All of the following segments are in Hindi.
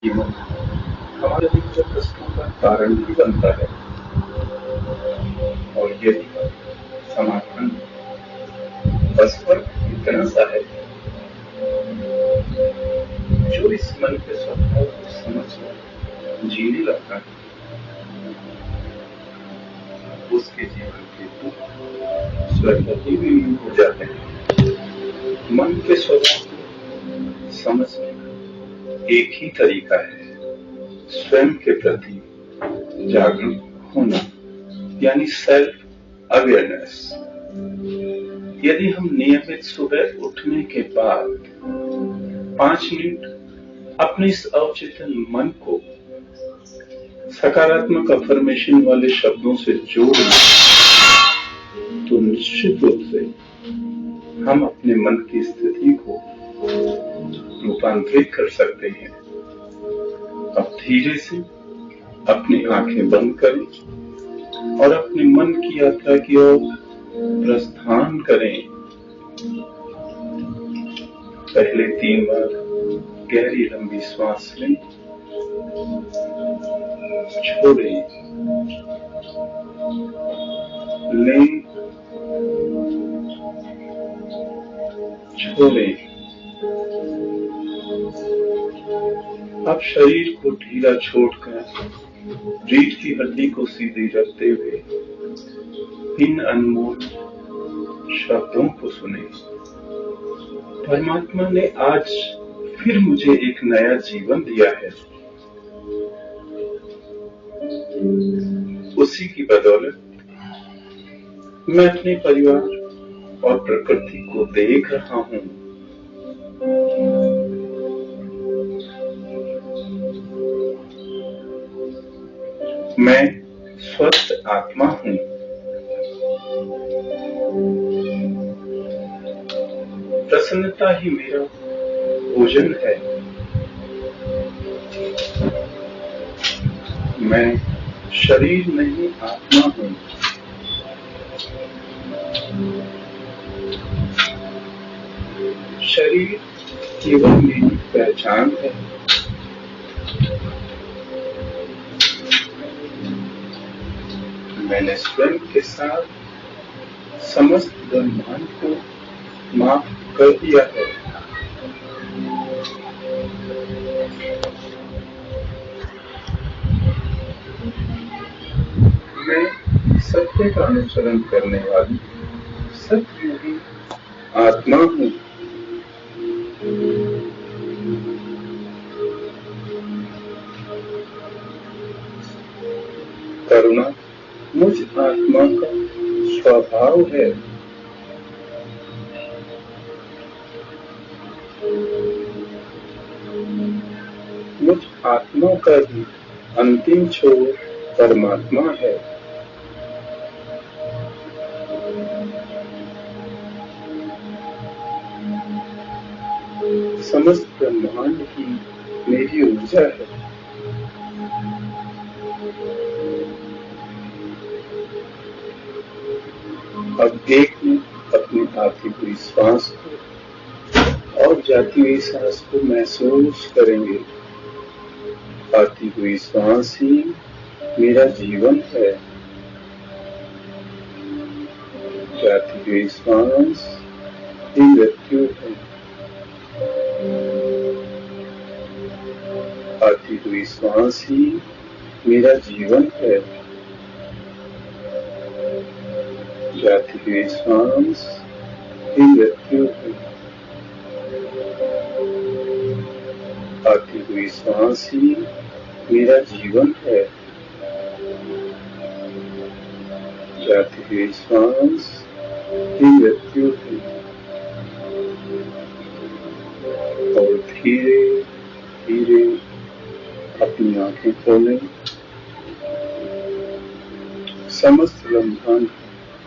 जीवन हमारे लिए प्रश्नों का कारण भी बनता है और यदि समाधान बस पर इतना सा है जो इस मन के स्वभाव को समझ जीने लगता है उसके जीवन के दुख स्वतः ही विलीन हो जाते हैं। मन के स्वभाव को समझने का एक ही तरीका है स्वयं के प्रति जागरूक होना यानी सेल्फ अवेयरनेस। यदि हम नियमित सुबह उठने के बाद 5 मिनट अपने इस अवचेतन मन को सकारात्मक अफर्मेशन वाले शब्दों से जोड़ लें तो निश्चित रूप से हम अपने मन की स्थिति को रूपांतरित कर सकते हैं। अब धीरे से अपनी आंखें बंद करें और अपने मन की यात्रा की ओर प्रस्थान करें। पहले 3 बार गहरी लंबी श्वास लें, छोड़ें, लें, छोड़ें। अब शरीर को ढीला छोड़कर रीढ़ की हड्डी को सीधी रखते हुए इन अनमोल शब्दों को सुने। परमात्मा ने आज फिर मुझे एक नया जीवन दिया है। उसी की बदौलत मैं अपने परिवार और प्रकृति को देख रहा हूँ। मैं स्वस्थ आत्मा हूँ। प्रसन्नता ही मेरा भोजन है। मैं शरीर नहीं आत्मा हूँ। शरीर केवल मेरी पहचान है। मैंने स्वयं के साथ समस्त ब्रह्मांड को माफ कर दिया है। मैं सत्य का अनुसरण करने वाली सत्योगी आत्मा हूँ। करुणा मुझ आत्मा का स्वभाव है। मुझ आत्मा का भी अंतिम छोर परमात्मा है। समस्त ब्रह्मांड की मेरी ऊर्जा है। अब एक मिनट अपनी आती हुई सांस को और जाती हुई सांस को महसूस करेंगे। आती हुई सांस ही मेरा जीवन है। जाती हुई सांस ही मृत्यु है। आती हुई सांस ही मेरा जीवन है। जाती हुई सांस ही मृत्यु है। आती हुई सांस ही मेरा जीवन है। जाती हुई सांस ही मृत्यु है। और धीरे धीरे अपनी आंखें खोलें। समस्त ब्रह्मांड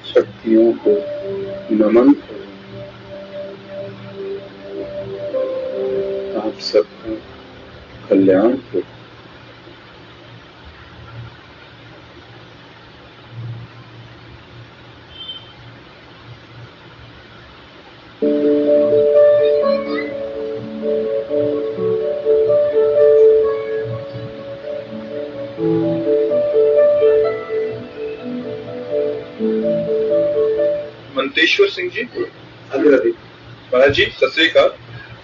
शक्तियों को नमन करें। आप सबका कल्याण हो। अंतेश्वर सिंह जी। महाराज जी सत श्री अकाल।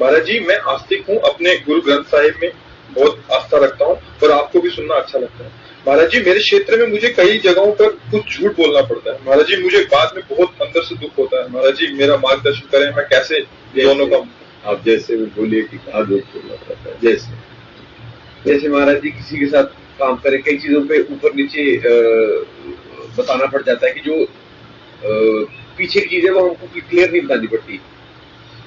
महाराज जी मैं आस्तिक हूँ, अपने गुरु ग्रंथ साहिब में बहुत आस्था रखता हूँ और आपको भी सुनना अच्छा लगता है। महाराज जी मेरे क्षेत्र में मुझे कई जगहों पर कुछ झूठ बोलना पड़ता है। महाराज जी मुझे बाद में बहुत अंदर से दुख होता है। महाराज जी मेरा मार्गदर्शन करें, मैं कैसे दोनों का। आप जैसे भी बोलिए कि कहा झूठ बोलना पड़ता है। जैसे महाराज जी किसी के साथ काम करें, कई चीजों पे ऊपर नीचे बताना पड़ जाता है कि जो पीछे की चीजें वो हमको क्लियर नहीं बतानी पड़ती।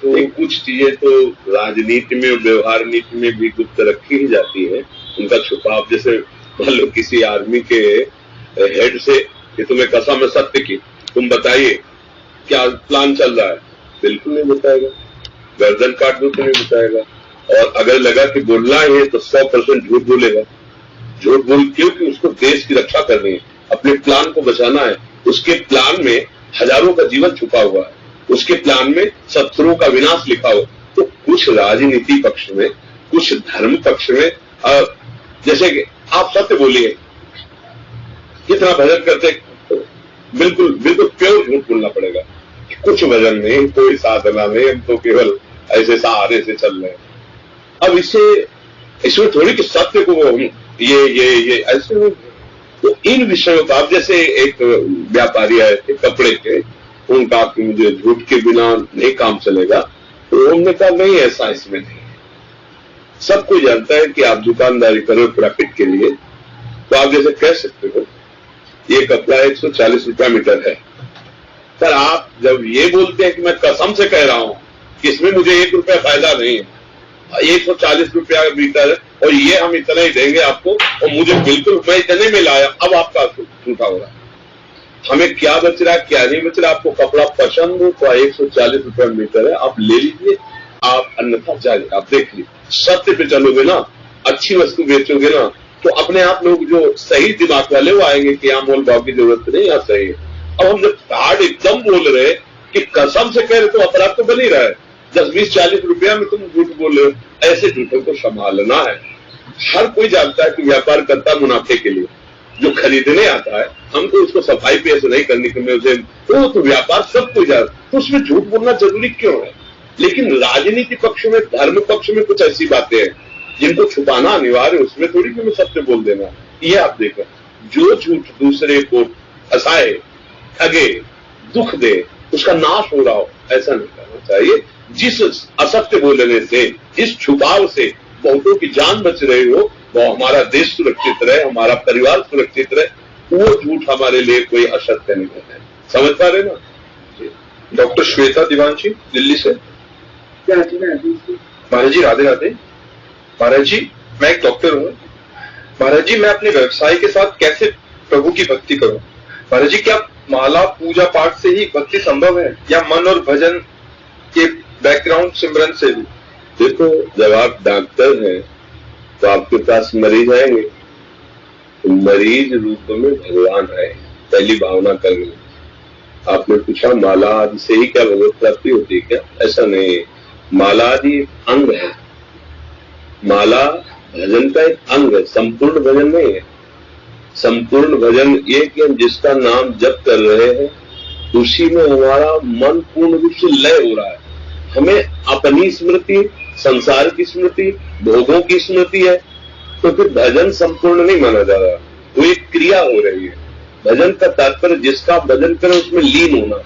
तो कुछ चीजें तो राजनीति में और व्यवहार नीति में भी गुप्त रखी ही जाती है, उनका छुपाव। जैसे मान लो किसी आर्मी के हेड से कि तुम्हें कसम है सत्य की, तुम बताइए क्या प्लान चल रहा है, बिल्कुल नहीं बताएगा। गर्दन काट दो तो नहीं बताएगा। और अगर लगा कि बोलना है तो 100% झूठ बोलेगा। झूठ बोल क्योंकि उसको देश की रक्षा करनी है, अपने प्लान को बचाना है। उसके प्लान में हजारों का जीवन छुपा हुआ है, उसके प्लान में शत्रुओं का विनाश लिखा हुआ। तो कुछ राजनीति पक्ष में, कुछ धर्म पक्ष में, जैसे कि आप सत्य बोलिए, कितना भजन करते, बिल्कुल बिल्कुल प्योर झूठ बोलना पड़ेगा। कुछ भजन नहीं, कोई साधना नहीं, हम तो केवल ऐसे सहारे से चल रहे हैं। अब इसमें थोड़ी कि सत्य को ये ऐसे नहीं। तो इन विषयों का, अब जैसे एक व्यापारी आए थे कपड़े के, उनका कि मुझे झूठ के बिना नहीं काम चलेगा, तो उन्होंने कहा नहीं ऐसा इसमें नहीं। सब कोई जानता है कि आप दुकानदारी करो प्रॉफिट के लिए, तो आप जैसे कह सकते हो ये कपड़ा 140 रुपया मीटर है, पर आप जब ये बोलते हैं कि मैं कसम से कह रहा हूं कि इसमें मुझे 1 रुपया फायदा नहीं है, 140 रुपया मीटर है और ये हम इतना ही देंगे आपको, और मुझे बिल्कुल मैं इतने में लाया, अब आपका झूठा हो रहा है। हमें क्या बच रहा है क्या नहीं बच रहा, आपको कपड़ा पसंद हो तो 140 रुपया मीटर है, आप ले लीजिए, आप अन्यथा जाइए, आप देख लीजिए। सत्य पे चलोगे ना, अच्छी वस्तु बेचोगे ना, तो अपने आप लोग जो सही दिमाग वाले वो आएंगे कि यहाँ मोल भाव की जरूरत नहीं, यहाँ सही है। अब हम जब कार्ड एकदम बोल रहे कि कसम से कह रहे तो अपराध तो बन ही रहा है। 10, 20, 40 रुपया में तुम झूठ बोल रहे हो, ऐसे झूठों को संभालना है। हर कोई जानता है कि व्यापार करता मुनाफे के लिए, जो खरीदने आता है हमको उसको सफाई पे ऐसे नहीं करनी कि मैं उसे, तो व्यापार सब कोई जानता, तो उसमें झूठ बोलना जरूरी क्यों है। लेकिन राजनीति पक्ष में, धर्म पक्ष में कुछ ऐसी बातें हैं जिनको छुपाना अनिवार्य, उसमें थोड़ी कि मैं सत्य बोल देना। ये आप देखो, जो झूठ दूसरे को फंसाए, ठगे, दुख दे, उसका नाश हो रहा हो, ऐसा नहीं करना चाहिए। जिस असत्य बोलने से, जिस छुपाव से बहुतों की जान बच रही हो, वो हमारा देश सुरक्षित रहे, हमारा परिवार सुरक्षित रहे, वो झूठ हमारे लिए कोई असत्य नहीं है। समझ पा रहे ना। डॉक्टर श्वेता दीवानची दिल्ली से। महाराज जी राधे राधे। महाराज जी मैं एक डॉक्टर हूँ। महाराज जी मैं अपने व्यवसाय के साथ कैसे प्रभु की भक्ति करूं? महाराज जी क्या माला पूजा पाठ से ही भक्ति संभव है या मन और भजन के बैकग्राउंड सिमरन से भी? देखो, जब आप डॉक्टर हैं तो आपके पास मरीज आएंगे, तो मरीज रूप में भगवान आए, पहली भावना करनी। आपने पूछा माला आदि से ही क्या भगवत प्राप्ति होती है क्या? ऐसा नहीं, माला आदि अंग है। माला भजन का एक अंग है, संपूर्ण भजन नहीं है। संपूर्ण भजन ये कि हम जिसका नाम जप कर रहे हैं उसी में हमारा मन पूर्ण रूप से लय हो रहा है। हमें अपनी स्मृति, संसार की स्मृति, भोगों की स्मृति है, तो फिर भजन संपूर्ण नहीं माना जा रहा, वो एक क्रिया हो रही है। भजन का तात्पर्य जिसका भजन करें उसमें लीन होना।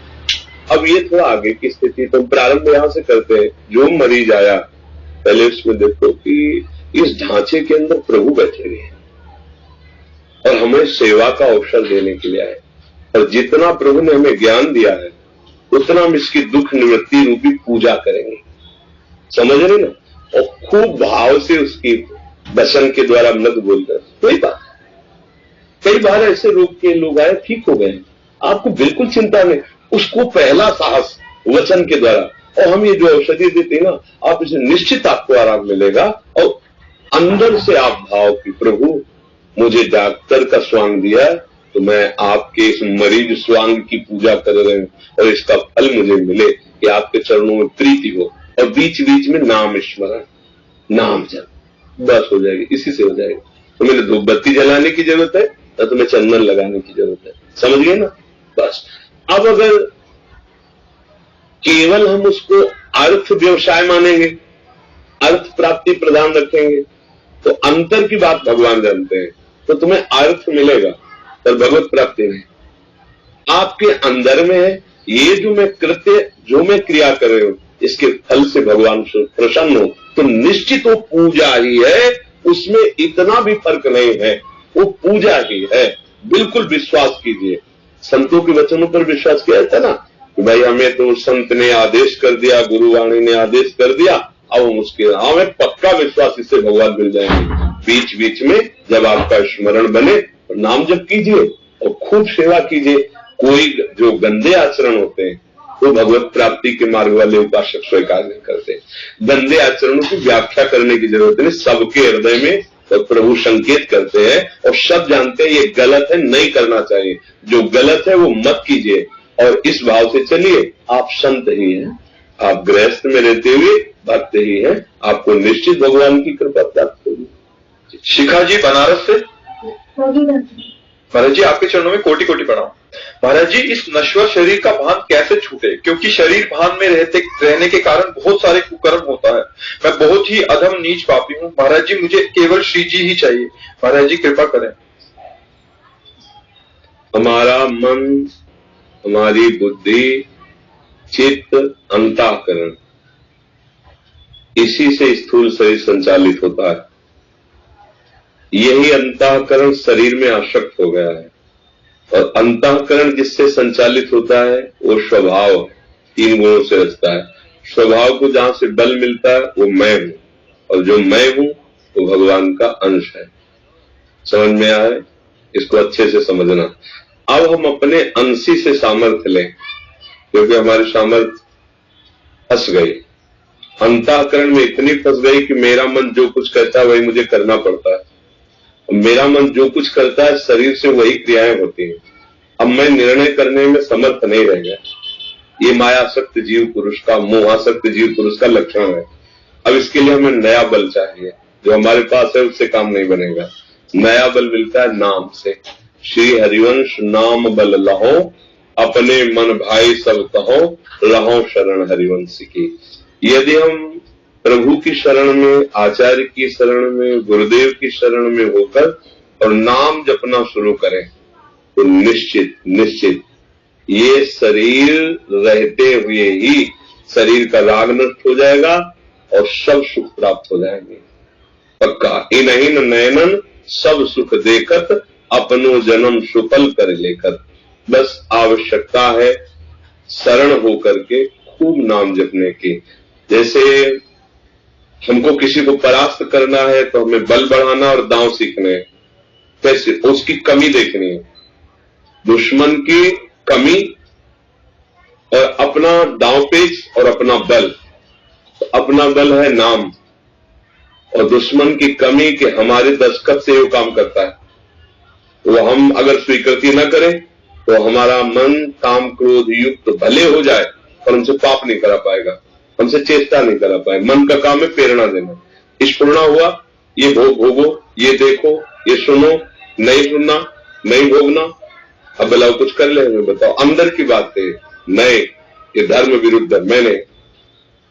अब ये थोड़ा आगे की स्थिति, तो प्रारंभ यहां से करते हैं। जो मरीज आया, पहले उसमें देखो कि इस ढांचे के अंदर प्रभु बैठे हुए हैं और हमें सेवा का अवसर देने के लिए आए, और जितना प्रभु ने हमें ज्ञान दिया है उतना हम इसकी दुख निवृत्ति रूपी पूजा करेंगे। समझ रहे ना? और खूब भाव से उसकी वचन के द्वारा मत बोलकर। कई बार ऐसे रोग के लोग आए, ठीक हो गए, आपको बिल्कुल चिंता नहीं, उसको पहला साहस वचन के द्वारा, और हम ये जो औषधि देते हैं ना, आप इसे निश्चित आपको आराम मिलेगा। और अंदर से आप भाव की प्रभु मुझे डॉक्टर का स्वांग दिया है, तो मैं आपके इस मरीज स्वांग की पूजा कर रहे हूं और इसका फल मुझे मिले कि आपके चरणों में प्रीति हो। और बीच बीच में नाम स्मरण, नाम जप, बस हो जाएगी, इसी से हो जाएगी। तो मेरे धूप बत्ती जलाने की जरूरत है ना, तुम्हें चंदन लगाने की जरूरत है। समझ गए ना? बस। अब अगर केवल हम उसको अर्थ व्यवसाय मानेंगे, अर्थ प्राप्ति प्रदान रखेंगे, तो अंतर की बात भगवान जानते हैं। तो तुम्हें अर्थ मिलेगा पर भगवत प्राप्ति नहीं। आपके अंदर में है ये जो मैं कृत्य, जो मैं क्रिया कर रहे हूं, इसके फल से भगवान प्रसन्न हो, तो निश्चित वो पूजा ही है, उसमें इतना भी फर्क नहीं है, वो पूजा ही है। बिल्कुल विश्वास कीजिए। संतों के वचनों पर विश्वास किया था ना कि भाई हमें तो संत ने आदेश कर दिया, गुरुवाणी ने आदेश कर दिया, अब हम उसके हमें पक्का विश्वास, इससे भगवान मिल जाएंगे। बीच बीच में जब आपका स्मरण बने तो नाम जप कीजिए और खूब सेवा कीजिए। कोई जो गंदे आचरण होते हैं वो भगवत प्राप्ति के मार्ग वाले उपासक स्वीकार नहीं करते। गंदे आचरणों की व्याख्या करने की जरूरत नहीं, सबके हृदय में तो प्रभु संकेत करते हैं और सब जानते हैं ये गलत है, नहीं करना चाहिए। जो गलत है वो मत कीजिए और इस भाव से चलिए। आप संत ही हैं, आप गृहस्थ में रहते हुए भक्त ही हैं, आपको निश्चित भगवान की कृपा प्राप्त होगी। शिखा जी बनारस से। महाराज जी आपके चरणों में कोटि कोटि प्रणाम। महाराज जी इस नश्वर शरीर का भान कैसे छूटे, क्योंकि शरीर भान में रहने के कारण बहुत सारे कुकर्म होता है। मैं बहुत ही अधम नीच पापी हूँ महाराज जी, मुझे केवल श्री जी ही चाहिए। महाराज जी कृपा करें। हमारा मन, हमारी बुद्धि, चित्त, अंतःकरण, इसी से स्थूल शरीर संचालित होता है। यही अंतःकरण शरीर में आसक्त हो गया है और अंतःकरण जिससे संचालित होता है वो स्वभाव, 3 गुणों से रचता है। स्वभाव को जहां से बल मिलता है वो मैं हूं, और जो मैं हूं वो भगवान का अंश है। समझ में आए? इसको अच्छे से समझना। अब हम अपने अंशी से सामर्थ्य लें, क्योंकि हमारी सामर्थ्य फंस गई, अंतःकरण में इतनी फंस गई कि मेरा मन जो कुछ कहता है वही मुझे करना पड़ता है। मेरा मन जो कुछ करता है शरीर से वही क्रियाएं होती हैं। अब मैं निर्णय करने में समर्थ नहीं रह गया। ये मायासक्त जीव पुरुष का, मोहासक्त जीव पुरुष का लक्षण है। अब इसके लिए हमें नया बल चाहिए, जो हमारे पास है उससे काम नहीं बनेगा। नया बल मिलता है नाम से। श्री हरिवंश नाम बल लहो, अपने मन भाई सब कहो, रहो शरण हरिवंश की। यदि हम प्रभु की शरण में, आचार्य की शरण में, गुरुदेव की शरण में होकर और नाम जपना शुरू करें तो निश्चित निश्चित ये शरीर रहते हुए ही शरीर का राग नष्ट हो जाएगा और सब सुख प्राप्त हो जाएंगे। पक्का। इनहीन नयनन सब सुख देखत, अपनो जन्म सुफल कर लेकर। बस आवश्यकता है शरण होकर के खूब नाम जपने की। जैसे हमको किसी को परास्त करना है तो हमें बल बढ़ाना और दांव सीखने हैं। कैसे? उसकी कमी देखनी है, दुश्मन की कमी और अपना दांव पेच और अपना बल। तो अपना बल है नाम और दुश्मन की कमी कि हमारे दस्तखत से वो काम करता है। वो हम अगर स्वीकृति न करें तो हमारा मन काम क्रोध युक्त भले हो जाए पर हमसे पाप नहीं करा पाएगा, हमसे चेष्टा नहीं करा पाए। मन का काम है प्रेरणा देना। स्फुरना हुआ, ये भोगो, ये देखो, ये सुनो, नहीं सुनना, नहीं भोगना। अब बताओ कुछ कर लेंगे, बताओ अंदर की बात है, नहीं ये धर्म विरुद्ध है, मैंने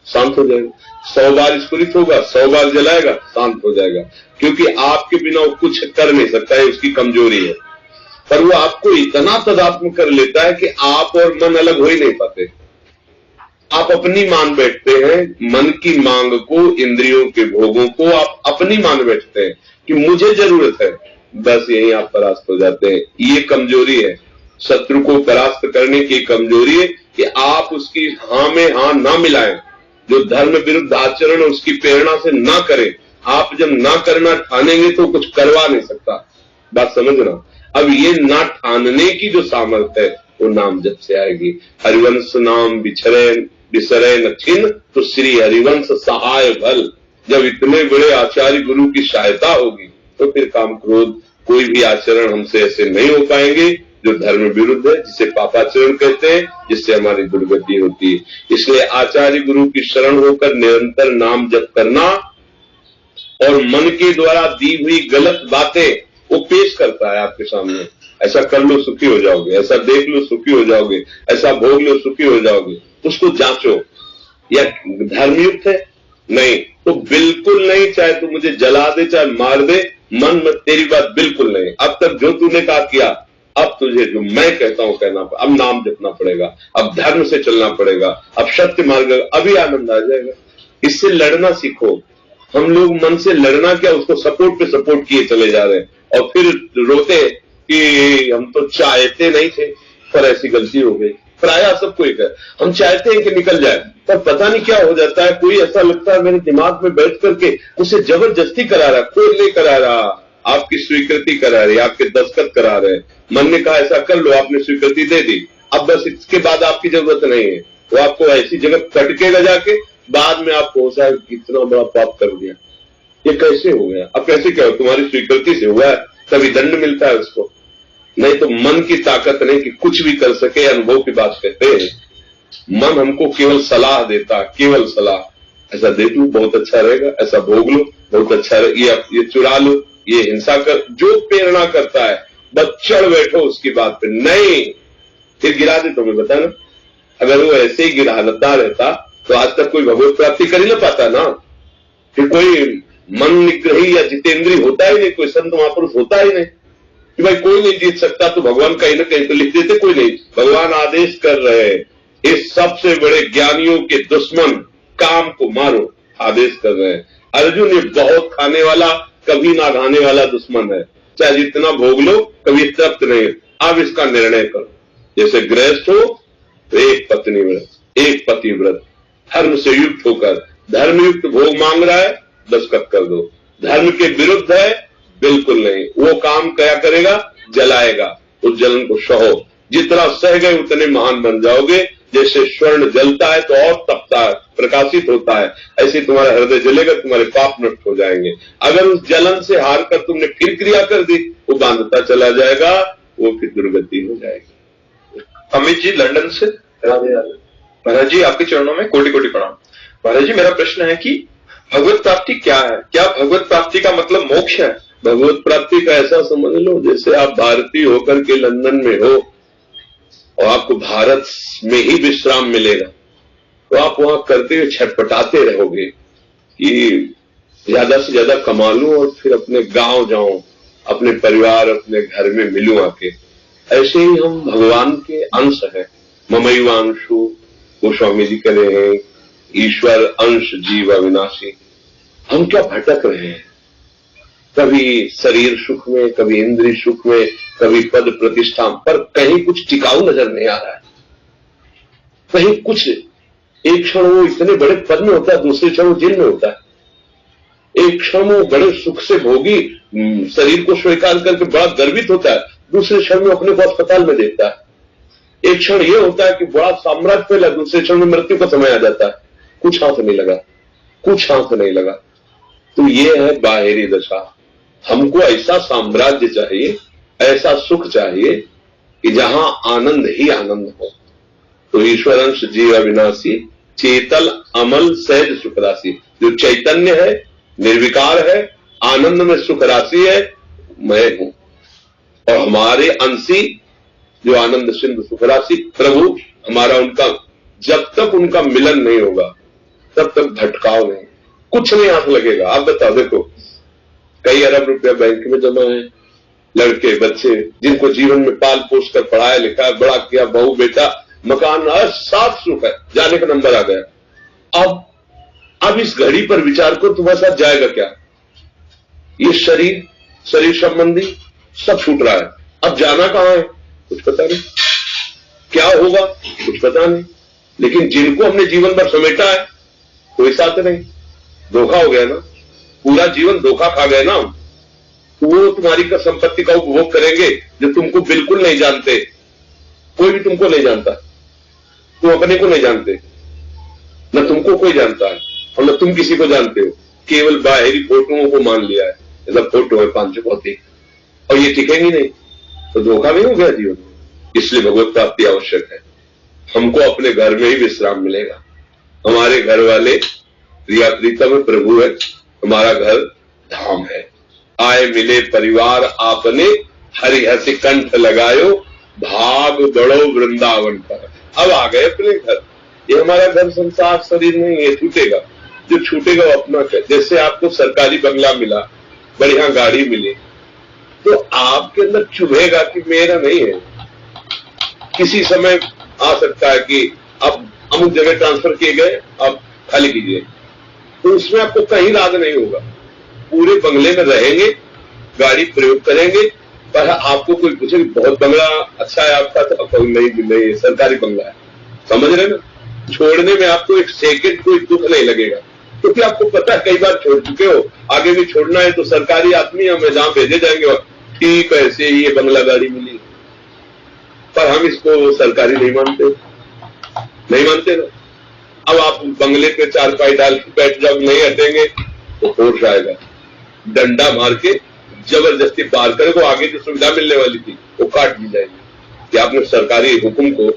शांत हो जाएगा। 100 बार स्फुरित होगा, 100 बार जलाएगा, शांत हो जाएगा। क्योंकि आपके बिना वो कुछ कर नहीं सकता है, उसकी कमजोरी है। पर वो आपको इतना तदात्म कर लेता है कि आप और मन अलग हो ही नहीं पाते। आप अपनी मान बैठते हैं, मन की मांग को, इंद्रियों के भोगों को आप अपनी मान बैठते हैं कि मुझे जरूरत है। बस यही आप परास्त हो जाते हैं। ये कमजोरी है, शत्रु को परास्त करने की कमजोरी है कि आप उसकी हाँ में हाँ ना मिलाएं, जो धर्म विरुद्ध आचरण उसकी प्रेरणा से ना करें। आप जब ना करना ठानेंगे तो कुछ करवा नहीं सकता। बात समझना। अब ये ना ठानने की जो सामर्थ्य है वो नाम जब से आएगी। हरिवंश नाम बिसरे न छिन, तो श्री हरिवंश सहाय बल। जब इतने बड़े आचार्य गुरु की सहायता होगी तो फिर काम क्रोध कोई भी आचरण हमसे ऐसे नहीं हो पाएंगे जो धर्म विरुद्ध है, जिसे पापाचरण कहते हैं, जिससे हमारी दुर्गति होती है। इसलिए आचार्य गुरु की शरण होकर निरंतर नाम जप करना और मन के द्वारा दी हुई गलत बातें वो पेश करता है आपके सामने। ऐसा कर लो सुखी हो जाओगे, ऐसा देख लो सुखी हो जाओगे, ऐसा भोग लो सुखी हो जाओगे। उसको जांचो, या धर्मयुक्त है? नहीं, तो बिल्कुल नहीं, चाहे तू मुझे जला दे चाहे मार दे, मन में तेरी बात बिल्कुल नहीं। अब तक जो तूने कहा किया, अब तुझे जो मैं कहता हूं कहना, अब नाम जपना पड़ेगा, अब धर्म से चलना पड़ेगा, अब सत्य मार्ग, अभी आनंद आ जाएगा। इससे लड़ना सीखो। हम लोग मन से लड़ना क्या, उसको सपोर्ट पे सपोर्ट किए चले जा रहे हैं, और फिर रोते कि हम तो चाहते नहीं थे पर ऐसी गलती हो गई। प्राय सबको एक है, हम चाहते हैं कि निकल जाए, पर पता नहीं क्या हो जाता है। कोई ऐसा लगता है मेरे दिमाग में बैठ करके उसे जबरदस्ती करा रहा, कोई नहीं करा रहा, आपकी स्वीकृति करा रही, आपके दस्तखत करा रहे। मन ने कहा ऐसा कर लो, आपने स्वीकृति दे दी, अब बस इसके बाद आपकी जरूरत नहीं है। वो आपको ऐसी जगह कटकेगा जाके, बाद में आपको हो जाए कितना बड़ा पाप कर दिया, ये कैसे हो गया। अब कैसे क्या हो, तुम्हारी स्वीकृति से हुआ है, तभी दंड मिलता है उसको। नहीं तो मन की ताकत नहीं कि कुछ भी कर सके, अनुभव की बात कहते हैं। मन हमको केवल सलाह देता, केवल सलाह, ऐसा देख लो बहुत अच्छा रहेगा, ऐसा भोग लो बहुत अच्छा रहेगा, ये चुरा लो, ये हिंसा कर, जो प्रेरणा करता है बस चढ़ बैठो उसकी बात पे। नहीं, फिर गिरा दे तुम्हें बता ना। अगर वो ऐसे ही गिराता रहता तो आज तक कोई भगवत प्राप्ति कर ही ना पाता ना। फिर कोई मन निग्रही या जितेंद्री होता ही नहीं, कोई संत महापुरुष होता ही नहीं कि भाई कोई नहीं जीत सकता, तो भगवान कहीं ना कहीं तो लिख देते, कोई नहीं। भगवान आदेश कर रहे हैं, इस सबसे बड़े ज्ञानियों के दुश्मन काम को मारो, आदेश कर रहे हैं। अर्जुन ये बहुत खाने वाला कभी ना खाने वाला दुश्मन है, चाहे जितना भोग लो कभी तृप्त नहीं। अब इसका निर्णय करो। जैसे गृहस्थ हो तो एक पत्नी व्रत, एक पति व्रत, धर्म से युक्त होकर धर्मयुक्त भोग मांग रहा है, दस्तखत कर दो। धर्म के विरुद्ध है, बिल्कुल नहीं। वो काम क्या करेगा, जलाएगा। उस जलन को सहो, जितना सह गए उतने महान बन जाओगे। जैसे स्वर्ण जलता है तो और तपता है, प्रकाशित होता है, ऐसे तुम्हारा हृदय जलेगा, तुम्हारे पाप नष्ट हो जाएंगे। अगर उस जलन से हार कर तुमने फिर क्रिया कर दी, वो बांधता चला जाएगा, वो फिर दुर्गति हो जाएगी। अमित जी लंदन से। महाराज जी आपके चरणों में कोटि कोटि प्रणाम। महाराज जी मेरा प्रश्न है कि भगवत प्राप्ति क्या है? क्या भगवत प्राप्ति का मतलब मोक्ष है? भगवत प्राप्ति का ऐसा समझ लो, जैसे आप भारतीय होकर के लंदन में हो और आपको भारत में ही विश्राम मिलेगा, तो आप वहां करते हुए छटपटाते रहोगे कि ज्यादा से ज्यादा कमा लूं और फिर अपने गांव जाऊं, अपने परिवार अपने घर में मिलूं आके। ऐसे ही हम भगवान के अंश हैं। ममैवांशु, गोस्वामी जी कह रहे हैं, ईश्वर अंश जीव अविनाशी। हम क्या भटक रहे हैं, कभी शरीर सुख में, कभी इंद्रिय सुख में, कभी पद प्रतिष्ठा पर, कहीं कुछ टिकाऊ नजर नहीं आ रहा है। कहीं कुछ, एक क्षण वो इतने बड़े पद में होता है, दूसरे क्षण वो जेल में होता है। एक क्षण वो बड़े सुख से भोगी शरीर को स्वीकार करके बड़ा गर्वित होता है, दूसरे क्षण में अपने को अस्पताल में देखता है। एक क्षण ये होता है कि बड़ा साम्राज्य फैला, दूसरे क्षण में मृत्यु का समय आ जाता है, कुछ हाथ नहीं लगा, कुछ हाथ नहीं लगा। तो ये है बाहरी दशा। हमको ऐसा साम्राज्य चाहिए, ऐसा सुख चाहिए कि जहां आनंद ही आनंद हो। तो ईश्वर अंश जीव अविनाशी, चेतल अमल सहज सुख राशि। जो चैतन्य है, निर्विकार है, आनंद में सुख राशि है, मैं हूं। और हमारे अंशी जो आनंद सिंधु सुख राशि प्रभु हमारा, उनका जब तक उनका मिलन नहीं होगा तब तक भटकाव नहीं, कुछ नहीं हाथ लगेगा। आप बताओ, देखो कई अरब रुपया बैंक में जमा है, लड़के बच्चे जिनको जीवन में पाल पोस कर पढ़ाया लिखा है, बड़ा किया, बहू बेटा, मकान, साफ सुख है, जाने का नंबर आ गया। अब इस घड़ी पर विचार करो, तुम्हारे साथ जाएगा क्या? ये शरीर संबंधी सब छूट रहा है, अब जाना कहां है कुछ पता नहीं, क्या होगा कुछ पता नहीं। लेकिन जिनको हमने जीवन भर समेटा है कोई साथ नहीं, धोखा हो गया ना, पूरा जीवन धोखा खा गए ना। तो वो तुम्हारी का संपत्ति का उपभोग करेंगे जो तुमको बिल्कुल नहीं जानते, कोई भी तुमको नहीं जानता, तुम अपने को नहीं जानते, न तुमको कोई जानता है और न तुम किसी को जानते हो। केवल बाहरी फोटोओं को मान लिया है, ऐसा फोटो है 5 चौथी, और ये टिकेंगी नहीं, तो धोखा भी हो गया जीवन। इसलिए भगवत प्राप्ति आवश्यक है। हमको अपने घर में ही विश्राम मिलेगा। हमारे घर वाले प्रिया प्रीतम प्रभु है, हमारा घर धाम है। आए मिले परिवार आपने, हरि हसी कंठ लगायो, भाग बढ़ो वृंदावन पर। अब आ गए अपने घर, ये हमारा घर संसार शरीर नहीं है, छूटेगा। जो छूटेगा वो अपना है। जैसे आपको सरकारी बंगला मिला, बढ़िया गाड़ी मिली, तो आपके अंदर चुभेगा कि मेरा नहीं है। किसी समय आ सकता है कि अब अमुक जगह ट्रांसफर किए गए, अब खाली कीजिए, तो उसमें आपको कहीं राग नहीं होगा। पूरे बंगले में रहेंगे, गाड़ी प्रयोग करेंगे, पर आपको कोई पूछे बहुत बंगला अच्छा है आपका, तो नहीं सरकारी बंगला है, समझ रहे ना। छोड़ने में आपको एक सेकंड कोई दुख नहीं लगेगा, क्योंकि आपको पता है कई बार छोड़ चुके हो, आगे भी छोड़ना है तो सरकारी आदमी हमें जहां भेजे जाएंगे, ठीक है ऐसे ही ये बंगला गाड़ी मिली, पर हम इसको सरकारी नहीं मानते ना। अब आप बंगले पे चारपाई डाल के बैठ जाओ, नहीं हटेंगे तो होश आएगा, डंडा मार के जबरदस्ती पार करे, को आगे जो सुविधा मिलने वाली थी वो काट दी जाएगी कि आपने सरकारी हुक्म को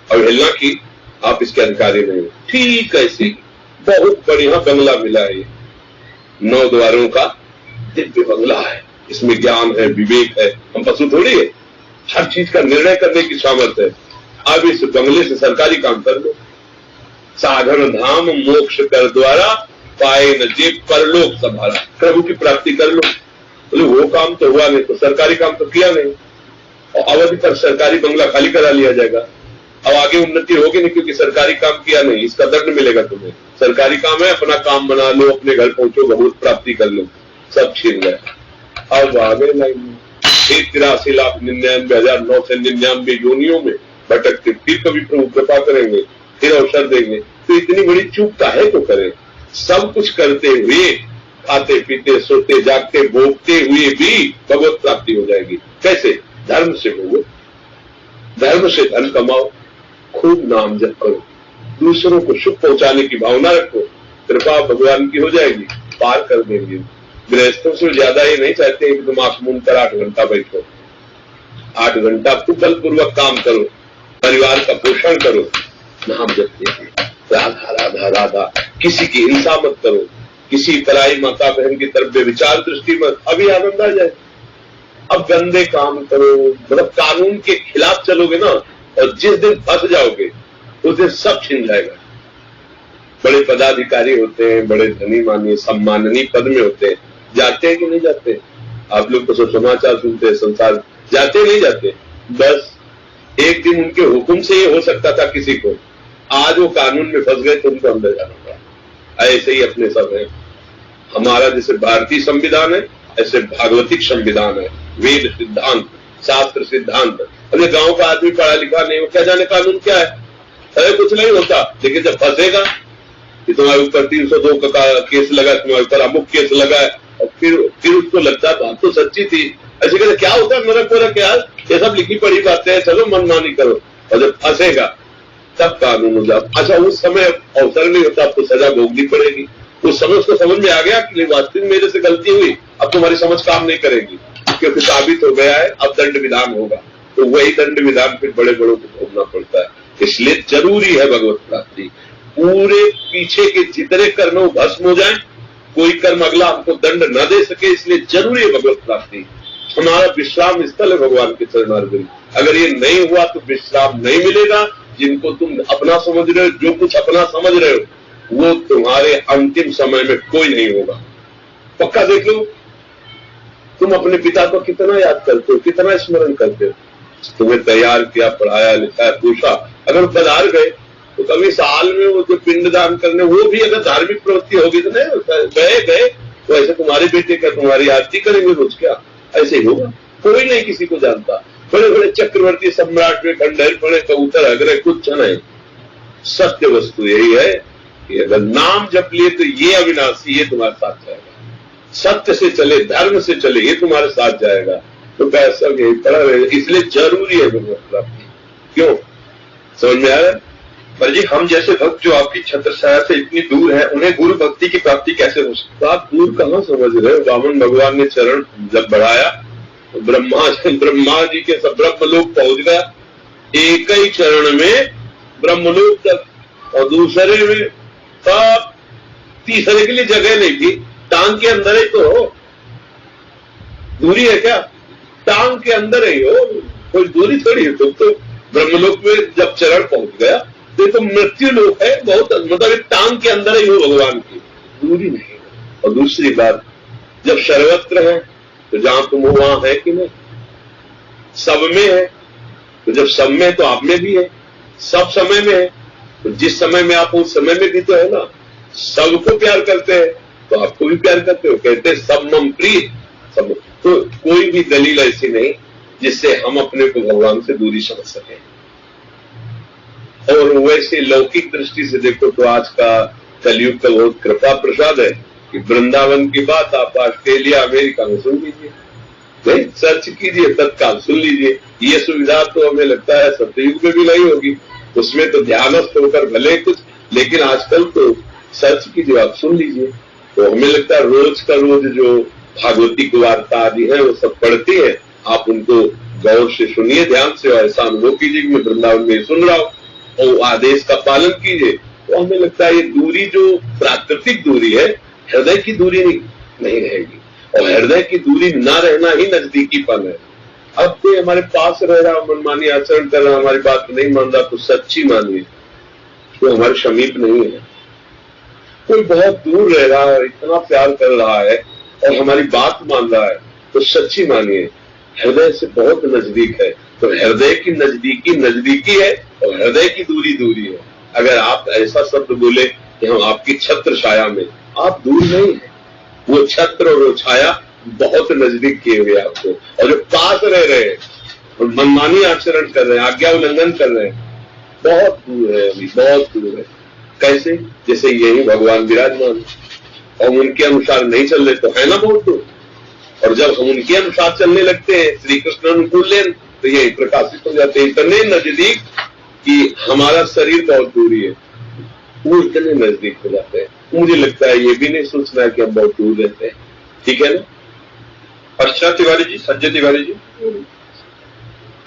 अवहेलना की, आप इसके अधिकारी नहीं हो। ठीक ऐसे ही बहुत बढ़िया बंगला मिला है, 9 द्वारों का दिव्य बंगला है, इसमें ज्ञान है, विवेक है, हम पशु थोड़ी है, हर चीज का निर्णय करने की सामर्थ्य है। अब इस बंगले से सरकारी काम कर लो। साधन धाम मोक्ष कर द्वारा पाए न जे परलोक संभाला, प्रभु की प्राप्ति कर लो। बोले वो काम तो हुआ नहीं, तो सरकारी काम तो किया नहीं, और अवधि पर सरकारी बंगला खाली करा लिया जाएगा। अब आगे उन्नति होगी नहीं, क्योंकि सरकारी काम किया नहीं, इसका दंड मिलेगा तुम्हें। सरकारी काम है, अपना काम बना लो, अपने घर पहुंचो, भगवत प्राप्ति कर लो, सब छीन गए। अब आ गए लाइन में 83,99,999 योनियों में भटकते, फिर कभी प्रभु कृपा करेंगे, फिर अवसर देंगे। तो इतनी बड़ी चूक काहे को करें? सब कुछ करते हुए, खाते पीते सोते जागते भोगते हुए भी भगवत प्राप्ति हो जाएगी। कैसे? धर्म से भोगो, धर्म से धन कमाओ, खूब नाम जप करो, दूसरों को सुख पहुंचाने की भावना रखो, कृपा भगवान की हो जाएगी, पार कर देंगे। गृहस्थों से ज्यादा ये नहीं चाहते कि तुम आंख मूंद कर 8 घंटा बैठो, 8 घंटा कुशलपूर्वक काम करो, परिवार का पोषण करो, नाम जपते हैं, राधा राधा राधा। किसी की हिंसा मत करो, किसी पराई माता बहन की तरफ बेविचार दृष्टि मत, अभी आनंद आ जाए। अब गंदे काम करो, मतलब कानून के खिलाफ चलोगे ना, और जिस दिन फंस जाओगे उस दिन सब छिन जाएगा। बड़े पदाधिकारी होते हैं, बड़े धनी मानी सम्माननीय पद में होते हैं, जाते हैं कि नहीं जाते? आप लोग तो सब समाचार सुनते हैं, संसार जाते नहीं जाते? बस एक दिन उनके हुक्म से ये हो सकता था किसी को, आज वो कानून में फंस गए तो उनको अंदर जाना पड़ा। ऐसे ही अपने सब है। हमारा जैसे भारतीय संविधान है, ऐसे भागवतिक संविधान है, वेद सिद्धांत, शास्त्र सिद्धांत। अरे गांव का आदमी पढ़ा लिखा नहीं, वो क्या जाने कानून क्या है? अरे कुछ नहीं होता, लेकिन जब फंसेगा कि तुम्हारे ऊपर 302 का केस लगा, तुम्हारे ऊपर अमुक केस लगा है, और फिर उसको लगता है बात तो सच्ची थी, ऐसे कहते क्या होता है नरक वरक यार, ये सब लिखी पढ़ी बातें हैं, चलो मनमानी करो। और जब फंसेगा तब कानून हो जाता। अच्छा, उस समय अवसर नहीं होता, आपको सजा भोगनी पड़ेगी। उस समय उसको समझ में आ गया कि वास्तविक मेरे से गलती हुई, अब तुम्हारी समझ काम नहीं करेगी, क्योंकि साबित हो गया है, अब दंड विधान होगा। तो वही दंड विधान फिर बड़े बड़ों को भोगना पड़ता है। इसलिए जरूरी है भगवत प्राप्ति। पूरे पीछे के जितने कर्म वो भस्म हो जाए, कोई कर्म अगला हमको दंड न दे सके, इसलिए जरूरी है भगवत प्राप्ति। हमारा विश्राम स्थल है भगवान के चरणारविंद। अगर ये नहीं हुआ तो विश्राम नहीं मिलेगा। जिनको तुम अपना समझ रहे हो, जो कुछ अपना समझ रहे हो, वो तुम्हारे अंतिम समय में कोई नहीं होगा। पक्का देख लो, तुम अपने पिता को कितना याद करते हो, कितना स्मरण करते हो। तुम्हें तैयार किया, पढ़ाया लिखाया, पूछा, अगर पधार गए तो कभी साल में वो जो पिंडदान करने, वो भी अगर धार्मिक प्रवृत्ति होगी तो नहीं गए तो ऐसे तुम्हारे बेटे का तुम्हारी आरती करेंगे रोज, क्या ऐसे ही होगा? कोई नहीं किसी को जानता। बड़े बड़े चक्रवर्ती सम्राट में खंडहर पड़े, कबूतर अगरे, कुछ नहीं। सत्य वस्तु यही है कि अगर नाम जप लिए तो ये अविनाशी, ये तुम्हारे साथ जाएगा। सत्य से चले, धर्म से चले, ये तुम्हारे साथ जाएगा। तो पैसा यही पड़ा रहे, इसलिए जरूरी है भगवत प्राप्ति। क्यों? समझ में आ रहा है? पर जी हम जैसे भक्त जो आपकी छत्रछाया से इतनी दूर है, उन्हें गुरु भक्ति की प्राप्ति कैसे हो सकती? तो आप दूर कहाँ समझ रहे हो? वामन भगवान ने चरण जब बढ़ाया तो ब्रह्मा जी के सब ब्रह्मलोक पहुंच गया, एक ही चरण में ब्रह्मलोक तक, और दूसरे में सब, तीसरे के लिए जगह नहीं थी। टांग के अंदर ही तो दूरी है क्या? टांग के अंदर ही हो, कोई दूरी थोड़ी है। तुम तो ब्रह्मलोक में जब चरण पहुंच गया ये तो मृत्यु लोक है, बहुत मतलब एक टांग के अंदर ही हो भगवान की, दूरी नहीं है। और दूसरी बात, जब सर्वत्र है तो जहां तुम हो वहां है कि नहीं, सब में है, तो जब सब में है तो आप में भी है, सब समय में है, तो जिस समय में आप उस समय में भी तो है ना। सबको प्यार करते हैं तो आपको भी प्यार करते हो, कहते हैं सब मम प्रिय सब। तो कोई भी दलील ऐसी नहीं जिससे हम अपने को भगवान से दूरी समझ सकें। और वैसे लौकिक दृष्टि से देखो तो आज का कलयुग का बहुत कृपा प्रसाद है कि वृंदावन की बात आप ऑस्ट्रेलिया अमेरिका में सुन लीजिए, नहीं सर्च कीजिए, तत्काल सुन लीजिए। ये सुविधा तो हमें लगता है सत्ययुग में भी नहीं होगी, उसमें तो ध्यानस्थ होकर भले कुछ, लेकिन आजकल तो सर्च कीजिए, आप सुन लीजिए। तो हमें लगता है रोज का रोज जो भागवती की वार्ता आदि है वो सब पढ़ती है, आप उनको गौर से सुनिए, ध्यान से, और ऐसा अनुभव कीजिए कि मैं वृंदावन में सुन रहा हूँ, और आदेश का पालन कीजिए। तो हमें लगता है ये दूरी जो प्राकृतिक दूरी है, हृदय की दूरी नहीं रहेगी, और हृदय की दूरी न रहना ही नजदीकीपन है। अब कोई हमारे पास रह रहा, मनमानी आचरण कर रहा, हमारी बात नहीं मान रहा, तो सच्ची मानिए तो हमारे समीप नहीं है। कोई बहुत दूर रह रहा है, इतना प्यार कर रहा है और हमारी बात मान रहा है, तो सच्ची मानिए हृदय से बहुत नजदीक है। तो हृदय की नजदीकी है और हृदय की दूरी है। अगर आप ऐसा शब्द बोले कि हम आपकी छत्र छाया में, आप दूर नहीं है, वो छत्र और वो छाया बहुत नजदीक किए हुए आपको। और जो पास रह रहे हैं और मनमानी आचरण कर रहे हैं, आज्ञा उल्लंघन कर रहे हैं, बहुत दूर है, अभी बहुत दूर है। कैसे? जैसे यही भगवान विराजमान, और उनके अनुसार नहीं चल रहे तो है ना बहुत दूर। और जब हम उनके अनुसार चलने लगते हैं, श्री कृष्ण अनुकूल लेन, तो यही प्रकाशित हो जाते हैं, इतने नजदीक कि हमारा शरीर बहुत दूरी है, वो इतने नजदीक हो जाते हैं। मुझे लगता है ये भी नहीं सोचना है कि हम बहुत दूर रहते हैं, ठीक है ना। अर्चना तिवारी जी, संजय तिवारी जी,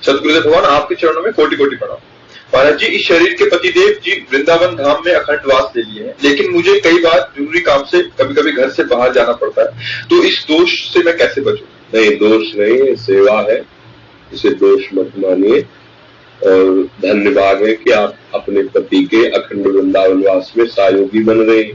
सदगुरुदेव भगवान आपके चरणों में कोटि कोटि प्रणाम। महाराज जी, इस शरीर के पतिदेव जी वृंदावन धाम में अखंड वास ले लिए हैं, लेकिन मुझे कई बार जरूरी काम से कभी कभी घर से बाहर जाना पड़ता है, तो इस दोष से मैं कैसे बचूं? नहीं, दोष नहीं, सेवा है, इसे दोष मत मानिए। और धन्यवाद है कि आप अपने पति के अखंड वृंदावन वास में सहयोगी बन रहे हैं।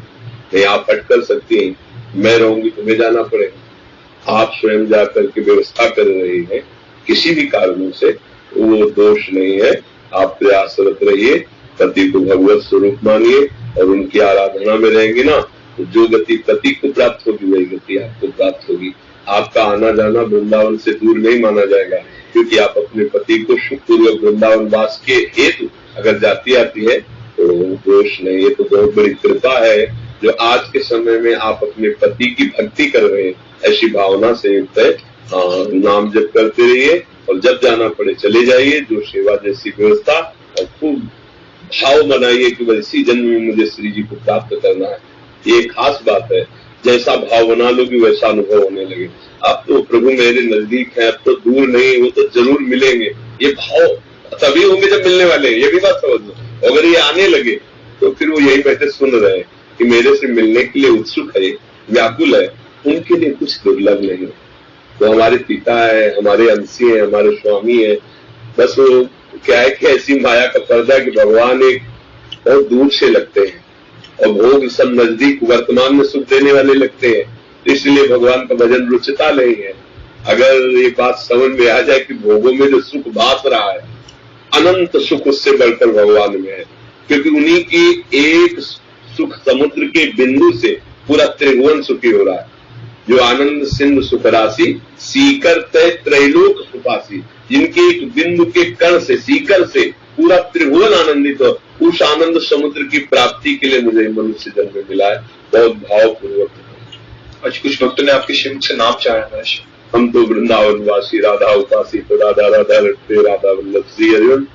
नहीं आप हट कर सकती हैं, मैं रहूंगी तुम्हें जाना पड़ेगा, आप स्वयं जाकर के व्यवस्था कर रहे हैं, किसी भी कारणों से वो दोष नहीं है। आप प्रयासरत रहिए, पति को भगवत स्वरूप मानिए और उनकी आराधना में रहेंगे ना, तो जो गति पति को प्राप्त होगी वही गति आपको प्राप्त होगी। आपका आना जाना वृंदावन से दूर नहीं माना जाएगा, क्योंकि आप अपने पति को सुखपूर्वक वृंदावन वास के हेतु अगर जाती आती है तो दोष नहीं। ये तो बहुत बड़ी कृपा है जो आज के समय में आप अपने पति की भक्ति कर रहे हैं, ऐसी भावना से युक्त है। नाम जप करते रहिए और जब जाना पड़े चले जाइए, जो सेवा जैसी व्यवस्था, और खूब भाव बनाइए कि इसी जन्म में मुझे श्री जी को प्राप्त करना है। ये खास बात है, जैसा भाव बना लोगी वैसा अनुभव होने लगे। अब तो प्रभु मेरे नजदीक है, अब तो दूर नहीं, वो तो जरूर मिलेंगे, ये भाव तभी होंगे जब मिलने वाले हैं, ये भी बात समझ लो। अगर ये आने लगे तो फिर वो यही बैठे सुन रहे हैं कि मेरे से मिलने के लिए उत्सुक है, व्याकुल है, उनके लिए कुछ दुर्लभ नहीं। वो हमारे पिता है, हमारे अंशी है, हमारे स्वामी है। बस वो क्या है कि ऐसी माया का पर्दा कि भगवान एक बहुत दूर से लगते हैं और भोग सब नजदीक वर्तमान में सुख देने वाले लगते हैं, इसलिए भगवान का भजन रुचिता नहीं है। अगर ये बात समझ में आ जाए कि भोगों में जो सुख भास रहा है, अनंत सुख उससे बढ़कर भगवान में है, क्योंकि उन्हीं की एक सुख समुद्र के बिंदु से पूरा त्रिभुवन सुखी हो रहा है। जो आनंद सिंधु सुख राशि सीकर तय त्रैलोक सुपासी, जिनके एक बिंदु के कण से, सीकर से पूरा त्रिभुवन आनंदित हो, उस आनंद समुद्र की प्राप्ति के लिए मुझे मनुष्य जन्म में मिला है। बहुत भावपूर्वक। आज कुछ भक्तों ने आपके श्रीमुख से नाम चाहा है। हम तो वृंदावन वासी, राधा उपासी, तो राधा राधा रटते, राधा वल्लभ श्री अर्जुन।